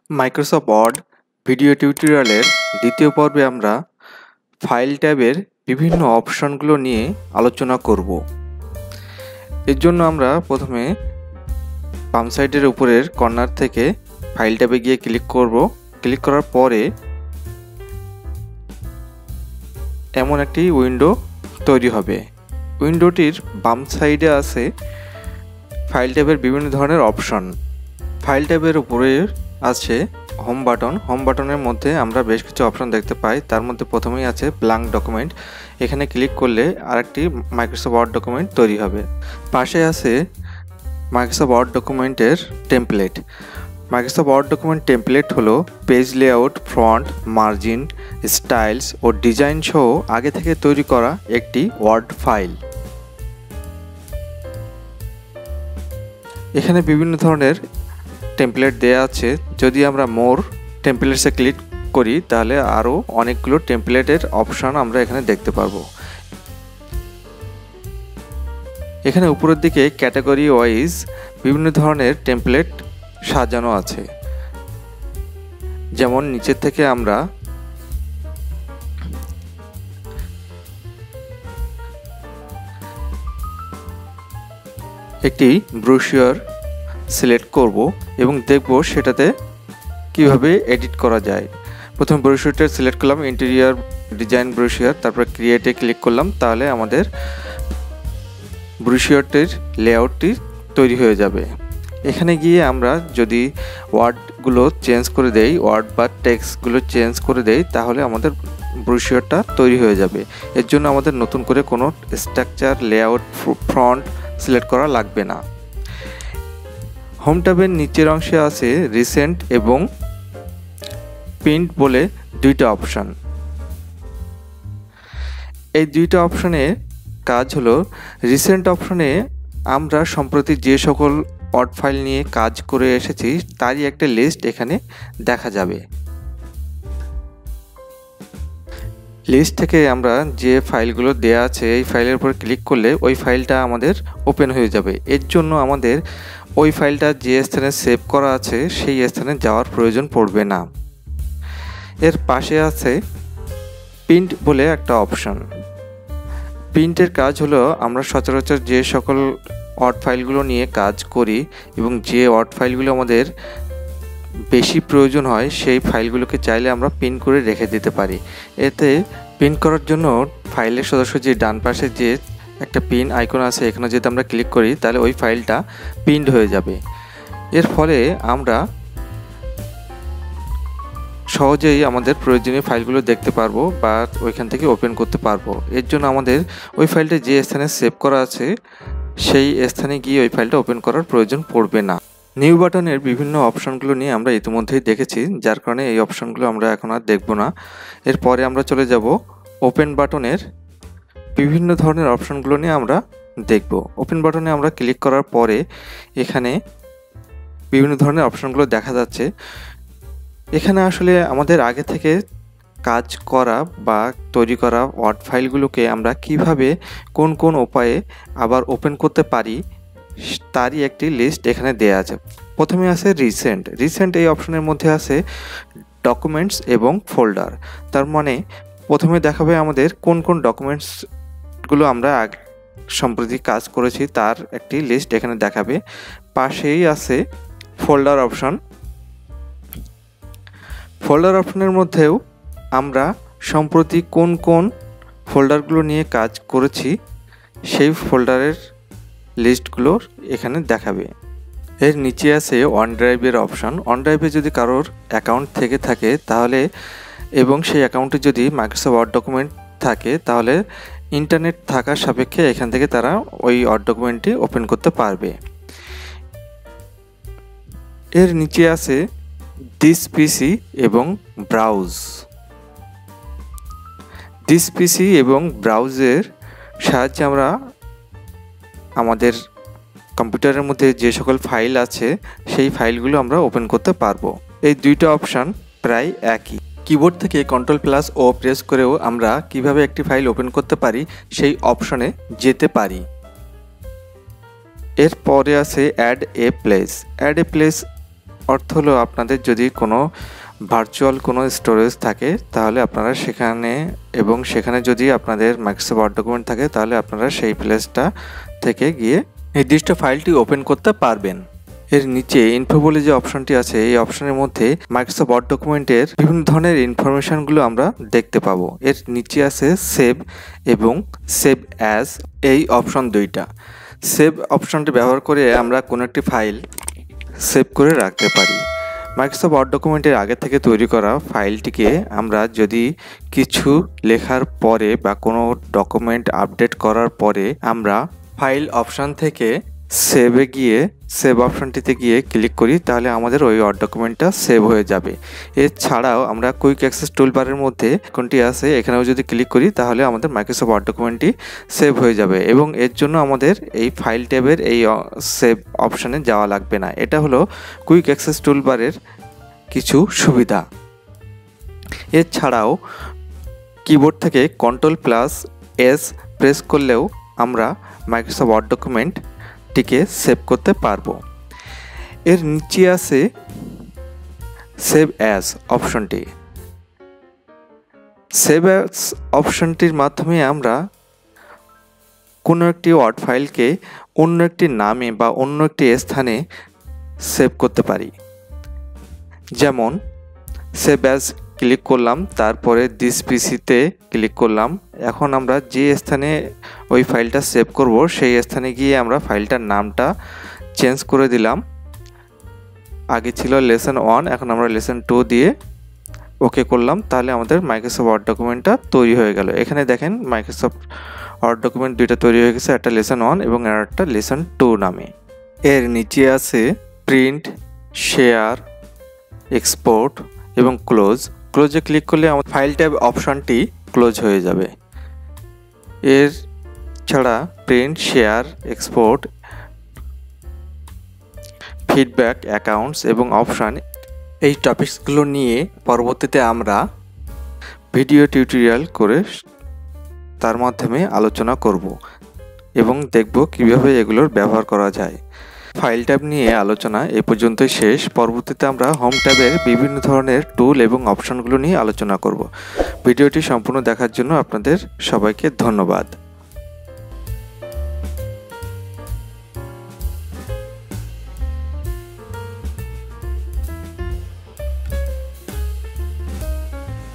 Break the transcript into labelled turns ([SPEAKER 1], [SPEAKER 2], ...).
[SPEAKER 1] Microsoft word video টিউটোরিয়ালের দ্বিতীয় পর্বে আমরা ফাইল ট্যাবের বিভিন্ন অপশনগুলো নিয়ে আলোচনা করব। এর জন্য আমরা প্রথমে বাম সাইডের উপরের কর্নার থেকে ফাইল ট্যাবে গিয়ে ক্লিক করব। ক্লিক করার পরে এমন একটি উইন্ডো তৈরি হবে। উইন্ডোটির বাম সাইডে আছে ফাইল ট্যাবের বিভিন্ন ধরনের অপশন। ফাইল ট্যাবের উপরে আছে হোম বাটন। হোম বাটনের মধ্যে আমরা বেশ কিছু অপশন দেখতে পাই। তার মধ্যে প্রথমেই আছে ব্ল্যাঙ্ক ডকুমেন্ট। এখানে ক্লিক করলে আরেকটি মাইক্রোসফট ওয়ার্ড ডকুমেন্ট তৈরি হবে। পাশে আছে মাইক্রোসফট ওয়ার্ড ডকুমেন্টের template. Microsoft Word document template হলো page layout, font, margin, styles ও ডিজাইন সহ আগে থেকে তৈরি করা একটি ওয়ার্ড ফাইল। এখানে বিভিন্ন ধরনের টেমপ্লেট দেয়া আছে। যদি আমরা মোর টেমপ্লেটসে ক্লিক করি তাহলে আরও অনেকগুলো টেমপ্লেটের অপশন আমরা এখানে দেখতে পারবো। এখানে উপরের দিকে ক্যাটাগরি ওয়াইজ বিভিন্ন ধরনের টেমপ্লেট সাজানো আছে। যেমন নিচের থেকে আমরা একটি ব্রোশিওর সিলেক্ট করব এবং দেখব সেটাতে কিভাবে এডিট করা যায়। প্রথম ব্রোশিওরটা সিলেক্ট করলাম, ইন্টেরিয়র ডিজাইন ব্রোশিওর, তারপর ক্রিয়েটে ক্লিক করলাম। তাহলে আমাদের ব্রোশিওরটির লেআউটটি তৈরি হয়ে যাবে। এখানে গিয়ে আমরা যদি ওয়ার্ডগুলো চেঞ্জ করে দেই, ওয়ার্ড বা টেক্সটগুলো চেঞ্জ করে দেই, তাহলে আমাদের ব্রোশিওরটা তৈরি হয়ে যাবে। এর জন্য আমাদের নতুন করে কোনো স্ট্রাকচার, লেআউট, ফন্ট সিলেক্ট করা লাগবে না। হোম ট্যাবের নিচের অংশে আছে রিসেন্ট এবং প্রিন্ট বলে দুইটা অপশন। এই দুইটা অপশনে কাজ হলো, রিসেন্ট অপশনে আমরা সম্প্রতি যে সকল ওয়ার্ড ফাইল নিয়ে কাজ করে এসেছি তারই একটা লিস্ট এখানে দেখা যাবে। লিস্ট থেকে আমরা যে ফাইলগুলো দেয়া আছে এই ফাইলের উপর ক্লিক করলে ওই ফাইলটা আমাদের ওপেন হয়ে যাবে। এর জন্য আমাদের ওই ফাইলটা যে স্থানে সেভ করা আছে সেই স্থানে যাওয়ার প্রয়োজন পড়বে না। এর পাশে আছে প্রিন্ট বলে একটা অপশন। প্রিন্টের কাজ হলো, আমরা সচরাচর যে সকল ওয়ার্ড ফাইলগুলো নিয়ে কাজ করি এবং যে ওয়ার্ড ফাইলগুলো আমাদের বেশি প্রয়োজন হয় সেই ফাইলগুলোকে চাইলে আমরা প্রিন্ট করে রেখে দিতে পারি। এতে প্রিন্ট করার জন্য ফাইলের সদস্য যে ডান পাশে যে একটা পিন আইকন আছে এখানে যদি আমরা ক্লিক করি তাহলে ওই ফাইলটা প্রিন্ট হয়ে যাবে। এর ফলে আমরা সহজেই আমাদের প্রয়োজনীয় ফাইলগুলো দেখতে পারবো বা ওইখান থেকে ওপেন করতে পারবো। এর জন্য আমাদের ওই ফাইলটা যে স্থানে সেভ করা আছে সেই স্থানে গিয়ে ওই ফাইলটা ওপেন করার প্রয়োজন পড়বে না। নিউ বাটনের বিভিন্ন অপশনগুলো নিয়ে আমরা ইতিমধ্যেই দেখেছি, যার কারণে এই অপশনগুলো আমরা এখন আর দেখব না। এরপরে আমরা চলে যাব ওপেন বাটনের বিভিন্ন ধরনের অপশনগুলো নিয়ে আমরা দেখব। ওপেন বাটনে আমরা ক্লিক করার পরে এখানে বিভিন্ন ধরনের অপশনগুলো দেখা যাচ্ছে। এখানে আসলে আমাদের আগে থেকে কাজ করা বা তৈরি করা ওয়ার্ড ফাইলগুলোকে আমরা কিভাবে কোন কোন উপায়ে আবার ওপেন করতে পারি তারই একটি লিস্ট এখানে দেয়া আছে। প্রথমে আছে রিসেন্ট। এই অপশনের মধ্যে আছে ডকুমেন্টস এবং ফোল্ডার। তার মানে প্রথমে দেখাবে আমাদের কোন কোন ডকুমেন্টসগুলো আমরা সম্প্রতি কাজ করেছি তার একটি লিস্ট এখানে দেখাবে। পাশেই আছে ফোল্ডার অপশন। ফোল্ডার অপশনের মধ্যেও আমরা সম্প্রতি কোন কোন ফোল্ডারগুলো নিয়ে কাজ করেছি সেই ফোল্ডারের লিস্টগুলো এখানে দেখাবে। এর নিচে আছে ওয়ান ড্রাইভের অপশন। ওয়ান ড্রাইভে যদি কারোর অ্যাকাউন্ট থেকে থাকে তাহলে এবং সেই অ্যাকাউন্টে যদি মাইক্রোসফট ওয়ার্ড ডকুমেন্ট থাকে তাহলে ইন্টারনেট থাকার সাপেক্ষে এখান থেকে তারা ওই ওয়ার্ড ডকুমেন্টটি ওপেন করতে পারবে। এর নিচে আছে দিস পিসি এবং ব্রাউজ। দিস পিসি এবং ব্রাউজের সাহায্যে আমরা আমাদের কম্পিউটারের মধ্যে যে সকল ফাইল আছে সেই ফাইলগুলো আমরা ওপেন করতে পারবো। এই দুইটা অপশন প্রায় একই। কিবোর্ড থেকে Ctrl+O প্রেস করেও আমরা কিভাবে একটি ফাইল ওপেন করতে পারি সেই অপশনে যেতে পারি। এরপরে আছে অ্যাড এ প্লেস অর্থ হলো আপনাদের যদি কোনো ভার্চুয়াল কোনো স্টোরেজ থাকে তাহলে আপনারা সেখানে এবং সেখানে যদি আপনাদের মাইক্রোসফট ওয়ার্ড ডকুমেন্ট থাকে তাহলে আপনারা সেই প্লেসটা থেকে গিয়ে নির্দিষ্ট ফাইলটি ওপেন করতে পারবেন। এর নিচে ইনফো বলে যে অপশনটি আছে এই অপশনের মধ্যে মাইক্রোসফট ওয়ার্ড ডকুমেন্টের বিভিন্ন ধরনের ইনফরমেশনগুলো আমরা দেখতে পাবো। এর নিচে আছে সেভ এবং সেভ অ্যাজ, এই অপশন দুইটা। সেভ অপশনটি ব্যবহার করে আমরা কোনো একটি ফাইল সেভ করে রাখতে পারি। মাইক্রোসফট ওয়ার্ড ডকুমেন্টের আগে থেকে তৈরি করা ফাইলটিকে আমরা যদি কিছু লেখার পরে বা কোনো ডকুমেন্ট আপডেট করার পরে আমরা ফাইল অপশন থেকে সেভে গিয়ে সেভ অপশনটিতে গিয়ে ক্লিক করি তাহলে আমাদের ওই ওয়ার্ড ডকুমেন্টটা সেভ হয়ে যাবে। এছাড়াও আমরা কুইক অ্যাক্সেস টুলবারের মধ্যে কোনটি আছে এখানেও যদি ক্লিক করি তাহলে আমাদের মাইক্রোসফট ওয়ার্ড ডকুমেন্টটি সেভ হয়ে যাবে এবং এর জন্য আমাদের এই ফাইল ট্যাবের এই সেভ অপশানে যাওয়া লাগবে না। এটা হলো কুইক অ্যাক্সেস টুলবারের কিছু সুবিধা। এছাড়াও কিবোর্ড থেকে Ctrl+S প্রেস করলেও আমরা মাইক্রোসফট ওয়ার্ড ডকুমেন্টটিকে সেভ করতে পারবো। এর নিচে আছে সেভ অ্যাজ অপশনটি। সেভ অ্যাজ অপশনটির মাধ্যমে আমরা কোনো একটি ওয়ার্ড ফাইলকে অন্য একটি নামে বা অন্য একটি স্থানে সেভ করতে পারি। যেমন সেভ অ্যাজ ক্লিক করলাম, তারপরে দিস পিসিতে ক্লিক করলাম। এখন আমরা যে স্থানে ওই ফাইলটা সেভ করব সেই স্থানে গিয়ে আমরা ফাইলটার নামটা চেঞ্জ করে দিলাম। আগে ছিল লেসন 1, এখন আমরা লেসন 2 দিয়ে ওকে করলাম। তাহলে আমাদের মাইক্রোসফট ওয়ার্ড ডকুমেন্টটা তৈরি হয়ে গেল। এখানে দেখেন মাইক্রোসফট ওয়ার্ড ডকুমেন্ট দুইটা তৈরি হয়ে গেছে, একটা লেসন 1 এবং একটা লেসন 2 নামে। এর নিচে আছে প্রিন্ট, শেয়ার, এক্সপোর্ট এবং ক্লোজে ক্লিক করলে আমার ফাইল ট্যাব অপশনটি ক্লোজ হয়ে যাবে। এর ছাড়া print, share, export, feedback, accounts এবং অপশন, এই টপিকসগুলো নিয়ে পরবর্তীতে আমরা ভিডিও টিউটোরিয়াল করে তার মাধ্যমে আলোচনা করব এবং দেখব কিভাবে এগুলোর ব্যবহার করা যায়। ফাইল ট্যাব নিয়ে আলোচনা এই পর্যন্তই শেষ। পরবর্তীতে আমরা হোম ট্যাবের বিভিন্ন ধরনের টুল এবং অপশনগুলো নিয়ে আলোচনা করব। ভিডিওটি সম্পূর্ণ দেখার জন্য আপনাদের সবাইকে ধন্যবাদ।